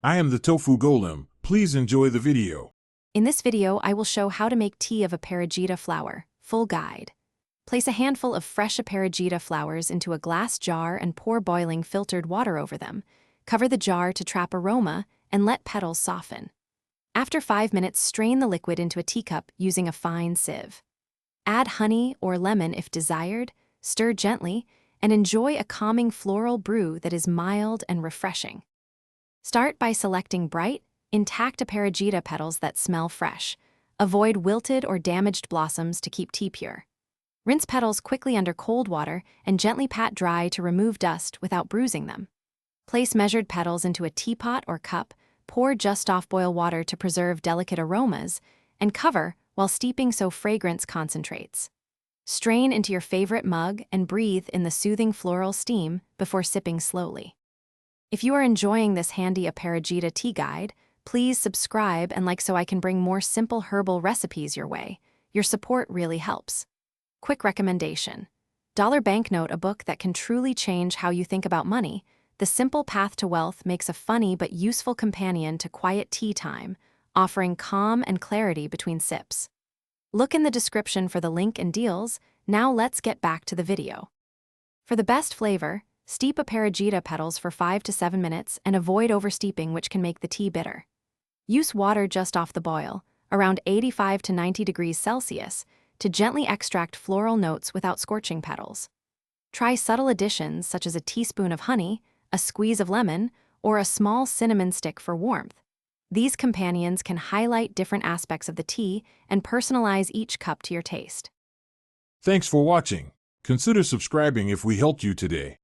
I am the Tofu Golem. Please enjoy the video. In this video, I will show how to make tea of Aparajita flower, full guide. Place a handful of fresh Aparajita flowers into a glass jar and pour boiling filtered water over them. Cover the jar to trap aroma and let petals soften. After 5 minutes, strain the liquid into a teacup using a fine sieve. Add honey or lemon if desired, stir gently, and enjoy a calming floral brew that is mild and refreshing. Start by selecting bright, intact Aparajita petals that smell fresh. Avoid wilted or damaged blossoms to keep tea pure. Rinse petals quickly under cold water and gently pat dry to remove dust without bruising them. Place measured petals into a teapot or cup, pour just off boil water to preserve delicate aromas, and cover while steeping so fragrance concentrates. Strain into your favorite mug and breathe in the soothing floral steam before sipping slowly. If you are enjoying this handy Aparajita tea guide, please subscribe and like so I can bring more simple herbal recipes your way. Your support really helps. Quick recommendation. Dollar Banknote, a book that can truly change how you think about money. The Simple Path to Wealth makes a funny but useful companion to quiet tea time, offering calm and clarity between sips. Look in the description for the link and deals. Now let's get back to the video. For the best flavor, steep Aparajita petals for 5 to 7 minutes and avoid oversteeping, which can make the tea bitter. Use water just off the boil, around 85 to 90 degrees Celsius, to gently extract floral notes without scorching petals. Try subtle additions such as a teaspoon of honey, a squeeze of lemon, or a small cinnamon stick for warmth. These companions can highlight different aspects of the tea and personalize each cup to your taste. Thanks for watching. Consider subscribing if we helped you today.